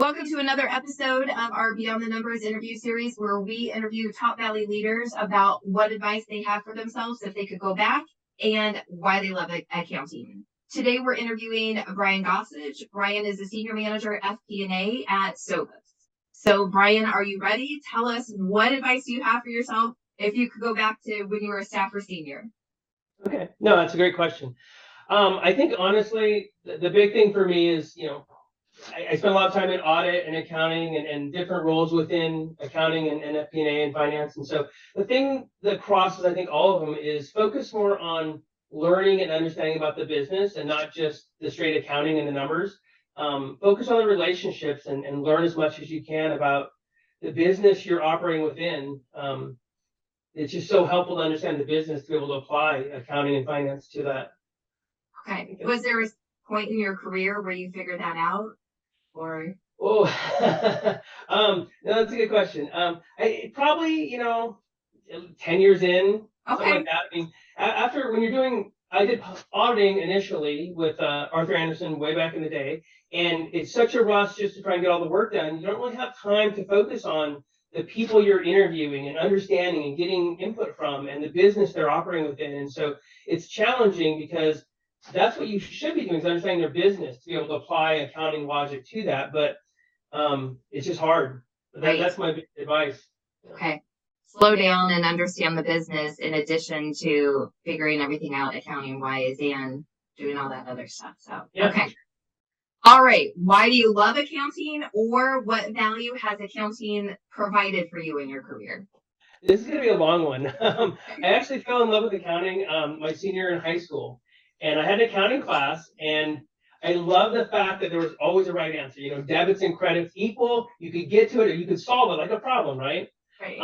Welcome to another episode of our Beyond the Numbers interview series, where we interview top Valley leaders about what advice they have for themselves if they could go back and why they love accounting. Today, we're interviewing Brian Gossage. Brian is a senior manager at FP&A at Sovos. So, Brian, are you ready? Tell us, what advice do you have for yourself if you could go back to when you were a staff or senior? Okay, no, that's a great question. I think honestly, the big thing for me is, I spent a lot of time in audit and accounting and different roles within accounting and FP&A and finance. And so the thing that crosses, I think, all of them is focus more on learning and understanding about the business and not just the straight accounting and the numbers. Focus on the relationships and learn as much as you can about the business you're operating within. It's just so helpful to understand the business to be able to apply accounting and finance to that. Okay. Was there a point in your career where you figured that out? Or no, that's a good question. I probably 10 years in, something like that. I mean, after I did auditing initially with Arthur Andersen way back in the day, and it's such a rush just to try and get all the work done. You don't really have time to focus on the people you're interviewing and understanding and getting input from and the business they're operating within. And so it's challenging because that's what you should be doing, is understanding their business to be able to apply accounting logic to that. But it's just hard. That's my big advice. Okay. Slow down and understand the business in addition to figuring everything out accounting wise and doing all that other stuff. So, yeah. Okay. All right. Why do you love accounting, or what value has accounting provided for you in your career? This is going to be a long one. I actually fell in love with accounting my senior year in high school. And I had an accounting class, and I love the fact that there was always a right answer. Debits and credits equal. You could get to it, or you could solve it like a problem, right? Right.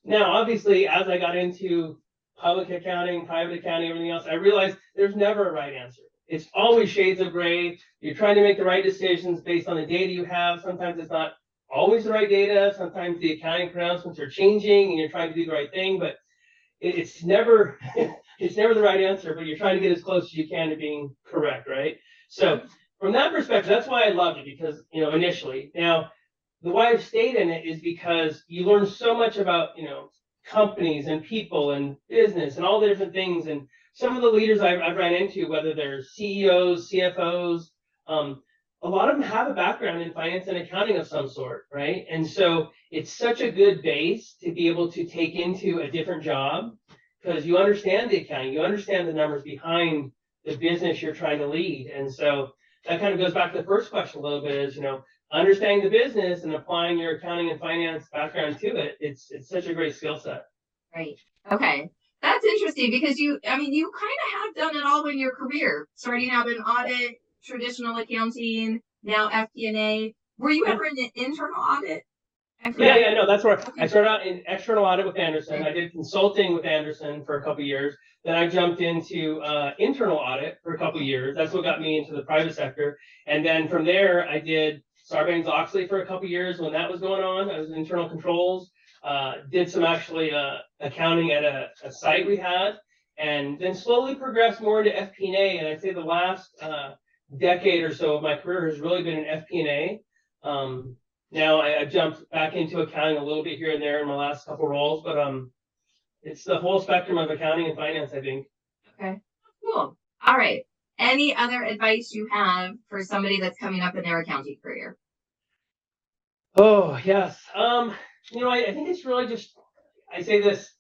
Now, obviously, as I got into public accounting, private accounting, everything else, I realized there's never a right answer. It's always shades of gray. You're trying to make the right decisions based on the data you have. Sometimes it's not always the right data. Sometimes the accounting pronouncements are changing, and you're trying to do the right thing, but it's never it's never the right answer, but you're trying to get as close as you can to being correct, right? So from that perspective, that's why I loved it, because initially. Now, the why I've stayed in it is because you learn so much about companies and people and business and all the different things. And some of the leaders I've ran into, whether they're CEOs, CFOs, a lot of them have a background in finance and accounting of some sort, right? And so it's such a good base to be able to take into a different job, because you understand the accounting, you understand the numbers behind the business you're trying to lead. And so that kind of goes back to the first question a little bit, is, understanding the business and applying your accounting and finance background to it. It's such a great skill set. Right. Okay. That's interesting, because you kind of have done it all in your career, starting out in audit, traditional accounting, now FP&A. Were you ever in an internal audit? No, that's where I started out in external audit with Andersen. I did consulting with Andersen for a couple of years. Then I jumped into internal audit for a couple of years. That's what got me into the private sector. And then from there, I did Sarbanes-Oxley for a couple of years when that was going on. I was in internal controls. Did some actually accounting at a site we had, and then slowly progressed more into FP&A. And I'd say the last decade or so of my career has really been in FP&A. Now I jumped back into accounting a little bit here and there in my last couple roles, but it's the whole spectrum of accounting and finance, I think. Okay, cool. All right. Any other advice you have for somebody that's coming up in their accounting career? Oh, yes. I think it's really just, I say this,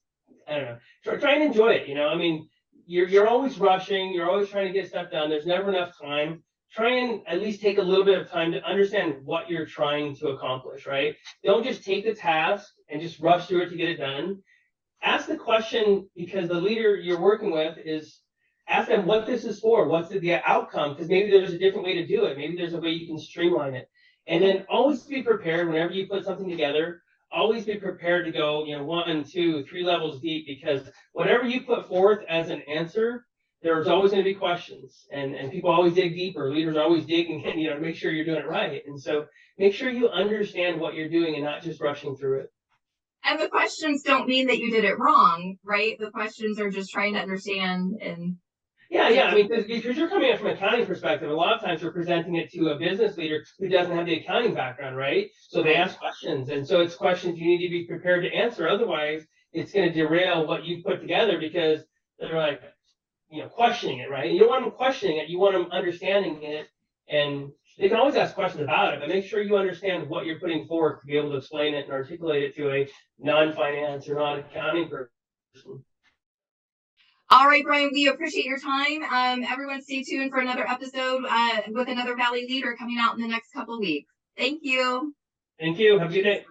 I don't know, try and enjoy it. I mean, you're always rushing, you're always trying to get stuff done. There's never enough time. Try and at least take a little bit of time to understand what you're trying to accomplish, right? Don't just take the task and just rush through it to get it done. Ask the question, because the leader you're working with ask them what this is for, what's the outcome, because maybe there's a different way to do it. Maybe there's a way you can streamline it. And then always be prepared whenever you put something together. Always be prepared to go, 1, 2, 3 levels deep, because whatever you put forth as an answer, there's always going to be questions, and people always dig deeper. Leaders are always digging, to make sure you're doing it right. And so make sure you understand what you're doing and not just rushing through it. And the questions don't mean that you did it wrong, right? The questions are just trying to understand and Yeah. I mean, because you're coming at from an accounting perspective, a lot of times you're presenting it to a business leader who doesn't have the accounting background, right? So they ask questions, and so it's questions you need to be prepared to answer. Otherwise, it's going to derail what you put together because they're like, questioning it, right? You don't want them questioning it. You want them understanding it, and they can always ask questions about it, but make sure you understand what you're putting forth to be able to explain it and articulate it to a non-finance or non-accounting person. All right, Brian, we appreciate your time. Everyone stay tuned for another episode with another Valley leader coming out in the next couple of weeks. Thank you. Thank you. Have a good day.